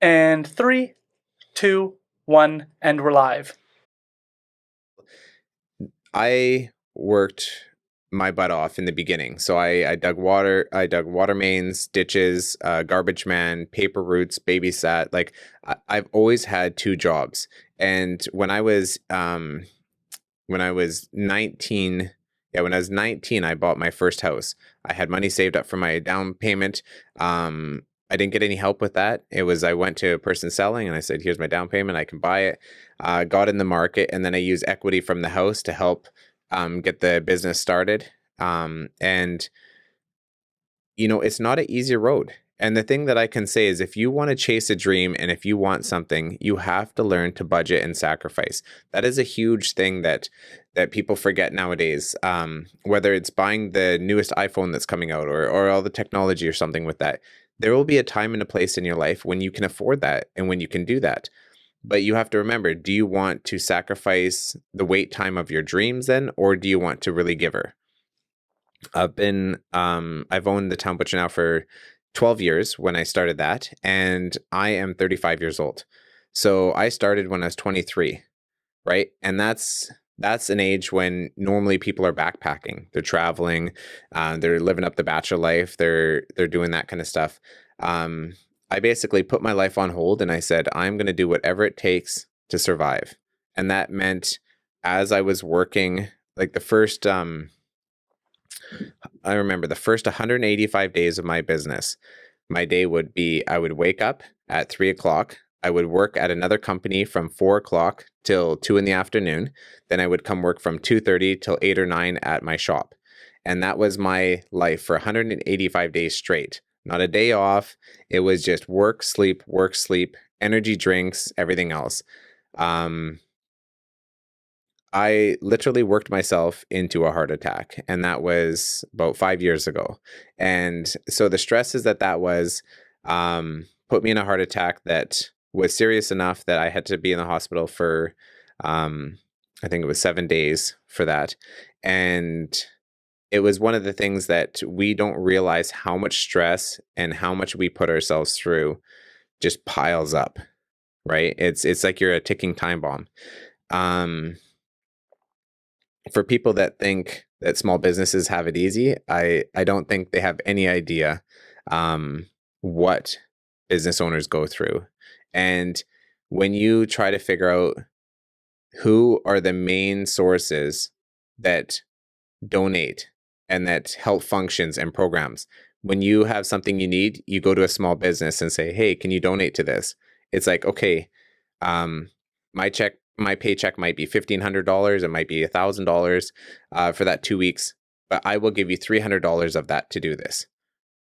And 3, 2, 1, and we're live. I worked my butt off in the beginning. So I dug water mains, ditches, garbage man, paper routes, babysat. Like I've always had two jobs. And when I was 19, when I was 19, I bought my first house. I had money saved up for my down payment. I didn't get any help with that. I went to a person selling and I said, here's my down payment. I can buy it. Got in the market, and then I used equity from the house to help get the business started. And it's not an easy road. And the thing that I can say is if you want to chase a dream and if you want something, you have to learn to budget and sacrifice. That is a huge thing that people forget nowadays. Whether it's buying the newest iPhone that's coming out or all the technology or something with that, there will be a time and a place in your life when you can afford that and when you can do that. But you have to remember, do you want to sacrifice the wait time of your dreams then, or do you want to really give her? I've owned the Town Butcher now for 12 years when I started that, and I am 35 years old. So I started when I was 23, right? And that's an age when normally people are backpacking. They're traveling, they're living up the bachelor life, they're doing that kind of stuff. I basically put my life on hold and I said, I'm going to do whatever it takes to survive. And that meant as I was working, like I remember the first 185 days of my business, my day would be, I would wake up at 3 o'clock. I would work at another company from 4 o'clock till 2 in the afternoon. Then I would come work from 2:30 till 8 or 9 at my shop. And that was my life for 185 days straight. Not a day off. It was just work, sleep, energy drinks, everything else. I literally worked myself into a heart attack, and that was about 5 years ago. And so the stresses that was put me in a heart attack that was serious enough that I had to be in the hospital for, I think it was 7 days for that. And it was one of the things that we don't realize how much stress and how much we put ourselves through just piles up, right? It's like you're a ticking time bomb. For people that think that small businesses have it easy, I don't think they have any idea what business owners go through. And when you try to figure out who are the main sources that donate and that help functions and programs, when you have something you need, you go to a small business and say, hey, can you donate to this? It's like, okay, my paycheck might be $1,500. It might be $1,000 for that 2 weeks, but I will give you $300 of that to do this.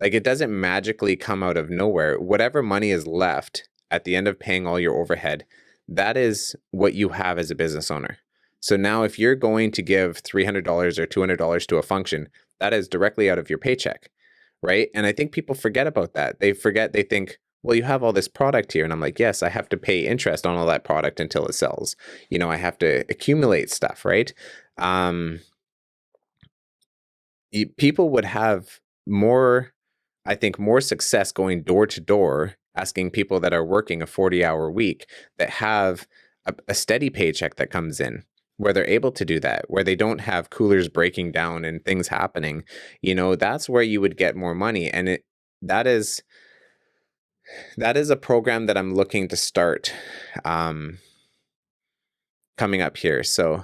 Like, it doesn't magically come out of nowhere. Whatever money is left at the end of paying all your overhead, that is what you have as a business owner. So now if you're going to give $300 or $200 to a function, that is directly out of your paycheck, right? And I think people forget about that. They think, well, you have all this product here. And I'm like, yes, I have to pay interest on all that product until it sells. I have to accumulate stuff, right? People would have more success going door to door, asking people that are working a 40-hour week that have a steady paycheck that comes in, where they're able to do that, where they don't have coolers breaking down and things happening. That's where you would get more money. And that is a program that I'm looking to start coming up here. So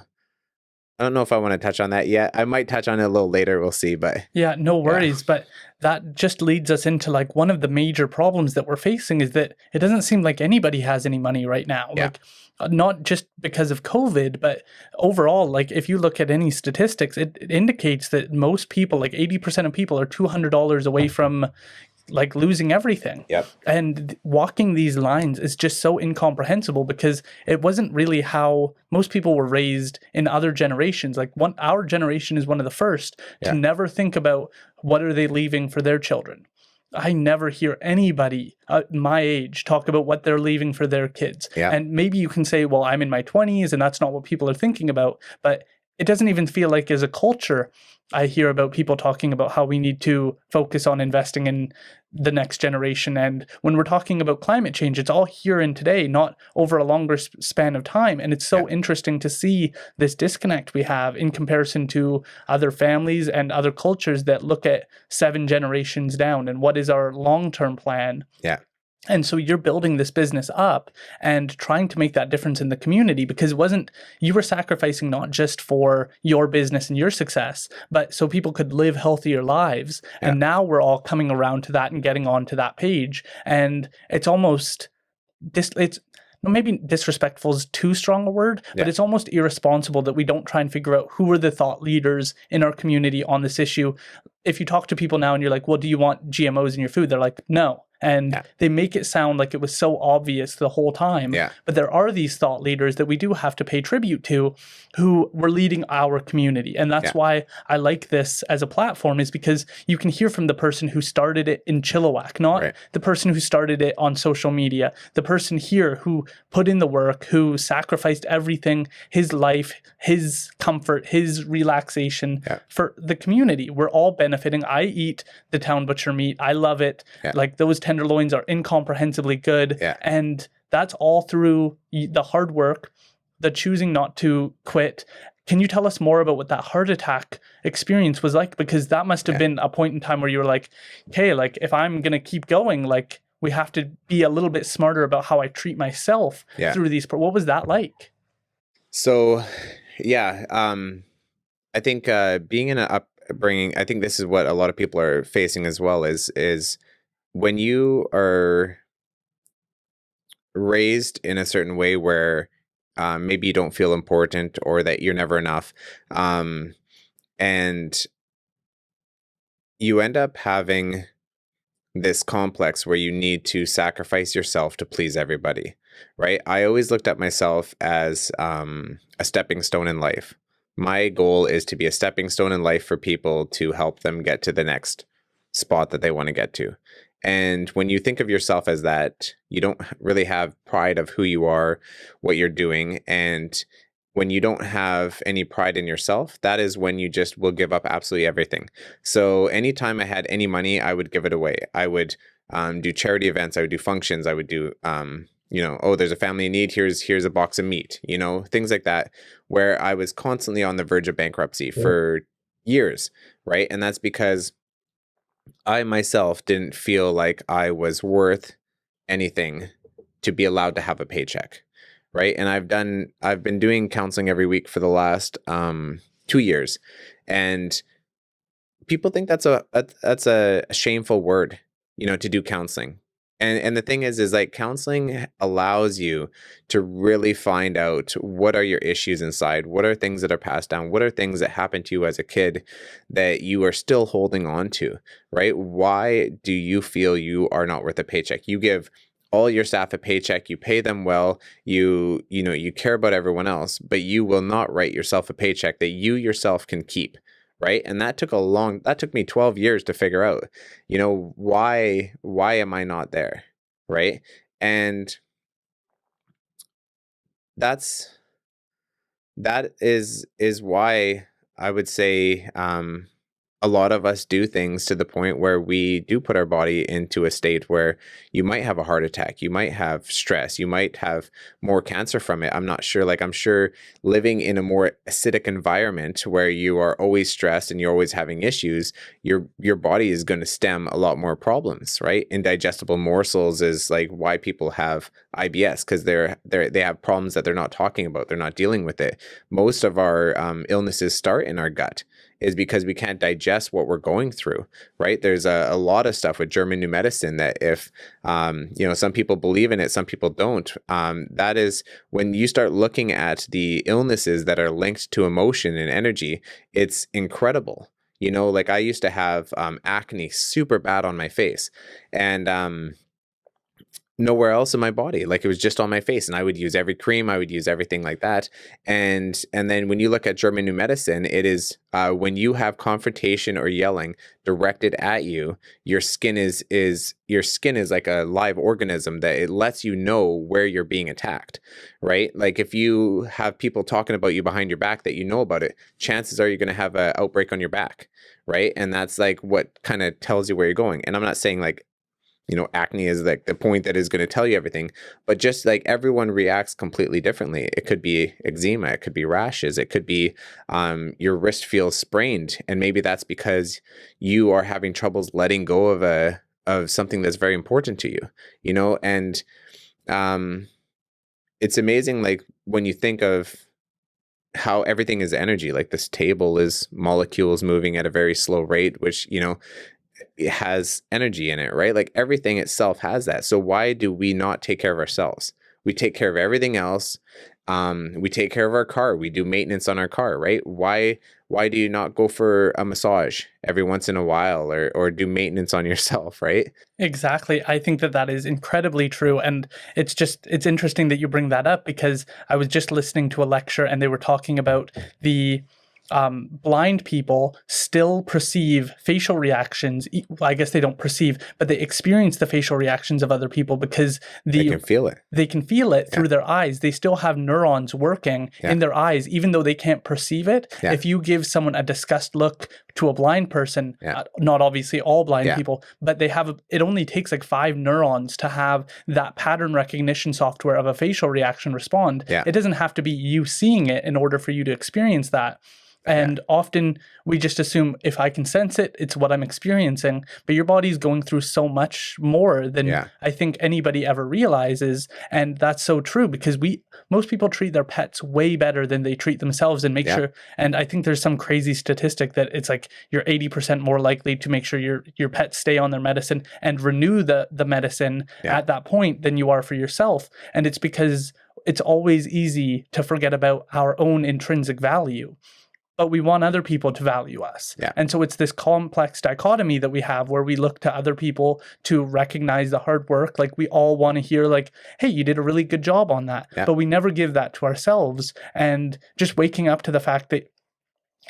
I don't know if I want to touch on that yet. I might touch on it a little later. We'll see. But yeah, no worries. Yeah. But that just leads us into like one of the major problems that we're facing is that it doesn't seem like anybody has any money right now. Yeah. Like not just because of COVID, but overall, like if you look at any statistics, it indicates that most people, like 80% of people, are $200 away from like losing everything. Yep. And walking these lines is just so incomprehensible because it wasn't really how most people were raised in other generations. Like our generation is one of the first to never think about what are they leaving for their children. I never hear anybody my age talk about what they're leaving for their kids. Yeah. And maybe you can say, well, I'm in my 20s and that's not what people are thinking about. But it doesn't even feel like as a culture, I hear about people talking about how we need to focus on investing in the next generation. And when we're talking about climate change, it's all here and today, not over a longer span of time. And it's so interesting to see this disconnect we have in comparison to other families and other cultures that look at 7 generations down and what is our long-term plan. Yeah. And so you're building this business up and trying to make that difference in the community, because it wasn't, you were sacrificing not just for your business and your success, but so people could live healthier lives. Yeah. And now we're all coming around to that and getting onto that page. And it's almost it's maybe disrespectful is too strong a word, but it's almost irresponsible that we don't try and figure out who are the thought leaders in our community on this issue. If you talk to people now and you're like, well, do you want GMOs in your food? They're like, no. And they make it sound like it was so obvious the whole time. Yeah. But there are these thought leaders that we do have to pay tribute to who were leading our community. And that's why I like this as a platform, is because you can hear from the person who started it in Chilliwack, not the person who started it on social media, the person here who put in the work, who sacrificed everything, his life, his comfort, his relaxation for the community. We're all benefiting. I eat the town butcher meat. I love it. Like, those tenderloins are incomprehensibly good. And that's all through the hard work, the choosing not to quit. Can you tell us more about what that heart attack experience was like? Because that must have been a point in time where you were like, okay, like, if I'm going to keep going, like, we have to be a little bit smarter about how I treat myself through these. What was that like? So, I think being in an upbringing, I think this is what a lot of people are facing as well, is when you are raised in a certain way where maybe you don't feel important, or that you're never enough, and you end up having this complex where you need to sacrifice yourself to please everybody, right? I always looked at myself as a stepping stone in life. My goal is to be a stepping stone in life for people to help them get to the next spot that they want to get to. And when you think of yourself as that, you don't really have pride of who you are, what you're doing. And when you don't have any pride in yourself, that is when you just will give up absolutely everything. So anytime I had any money, I would give it away. I would do charity events. I would do functions. I would do, oh, there's a family in need. Here's a box of meat, things like that, where I was constantly on the verge of bankruptcy for years, right? And that's because I myself didn't feel like I was worth anything to be allowed to have a paycheck. Right. And I've been doing counseling every week for the last 2 years. And people think that's a shameful word, to do counseling. And the thing is like, counseling allows you to really find out what are your issues inside, what are things that are passed down, what are things that happened to you as a kid that you are still holding on to, right? Why do you feel you are not worth a paycheck? You give all your staff a paycheck, you pay them well, you care about everyone else, but you will not write yourself a paycheck that you yourself can keep, right? And that took me 12 years to figure out, why am I not there, right? And that is why I would say a lot of us do things to the point where we do put our body into a state where you might have a heart attack, you might have stress, you might have more cancer from it. I'm not sure. Like, I'm sure living in a more acidic environment where you are always stressed and you're always having issues, your body is going to stem a lot more problems, right? Indigestible morsels is like why people have IBS, because they have problems that they're not talking about. They're not dealing with it. Most of our illnesses start in our gut, is because we can't digest what we're going through, right? There's a lot of stuff with German new medicine that if, some people believe in it, some people don't. That is when you start looking at the illnesses that are linked to emotion and energy, it's incredible. Like, I used to have acne super bad on my face, and nowhere else in my body. Like, it was just on my face, and I would use every cream, I would use everything like that. And then when you look at German new medicine, it is when you have confrontation or yelling directed at you, your skin is like a live organism that it lets you know where you're being attacked, right? Like, if you have people talking about you behind your back that you know about it, chances are you're going to have an outbreak on your back, right? And that's like what kind of tells you where you're going. And I'm not saying like acne is like the point that is going to tell you everything. But just like everyone reacts completely differently. It could be eczema, it could be rashes, it could be your wrist feels sprained, and maybe that's because you are having troubles letting go of something that's very important to you. And it's amazing, like when you think of how everything is energy. Like this table is molecules moving at a very slow rate, which it has energy in it, right? Like everything itself has that. So why do we not take care of ourselves? We take care of everything else. We take care of our car. We do maintenance on our car, right? Why do you not go for a massage every once in a while or do maintenance on yourself, right? Exactly. I think that is incredibly true. And it's interesting that you bring that up, because I was just listening to a lecture and they were talking about the blind people still perceive facial reactions. I guess they don't perceive, but they experience the facial reactions of other people because they can feel it. They can feel it through their eyes. They still have neurons working in their eyes, even though they can't perceive it. Yeah. If you give someone a disgust look to a blind person, not obviously all blind people, but it only takes like 5 neurons to have that pattern recognition software of a facial reaction respond. Yeah. It doesn't have to be you seeing it in order for you to experience that. And often we just assume if I can sense it, it's what I'm experiencing. But your body's going through so much more than I think anybody ever realizes. And that's so true, because most people treat their pets way better than they treat themselves and make sure. And I think there's some crazy statistic that it's like you're 80% more likely to make sure your pets stay on their medicine and renew the medicine at that point than you are for yourself. And it's because it's always easy to forget about our own intrinsic value. But we want other people to value us. Yeah. And so it's this complex dichotomy that we have where we look to other people to recognize the hard work. Like we all want to hear like, hey, you did a really good job on that. Yeah. But we never give that to ourselves. And just waking up to the fact that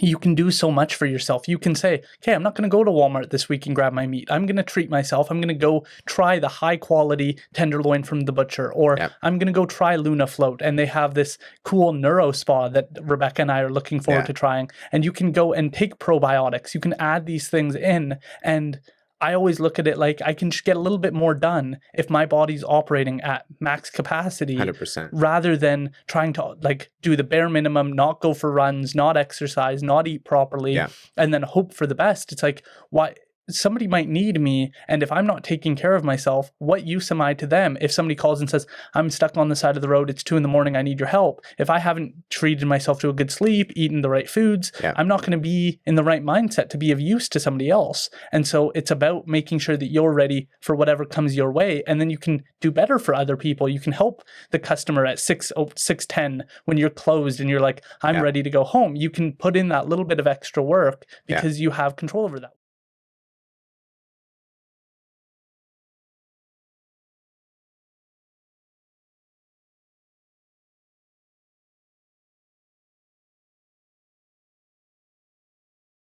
you can do so much for yourself. You can say, okay, I'm not going to go to Walmart this week and grab my meat. I'm going to treat myself. I'm going to go try the high quality tenderloin from the butcher, or I'm going to go try Luna Float. And they have this cool neuro spa that Rebecca and I are looking forward to trying. And you can go and take probiotics. You can add these things in, and I always look at it like I can just get a little bit more done if my body's operating at max capacity, 100%, rather than trying to like do the bare minimum, not go for runs, not exercise, not eat properly, and then hope for the best. It's like, why? Somebody might need me, and if I'm not taking care of myself, what use am I to them? If somebody calls and says, I'm stuck on the side of the road, it's 2 a.m, I need your help. If I haven't treated myself to a good sleep, eaten the right foods, I'm not going to be in the right mindset to be of use to somebody else. And so it's about making sure that you're ready for whatever comes your way, and then you can do better for other people. You can help the customer at 6:10 when you're closed and you're like, I'm ready to go home. You can put in that little bit of extra work because you have control over that.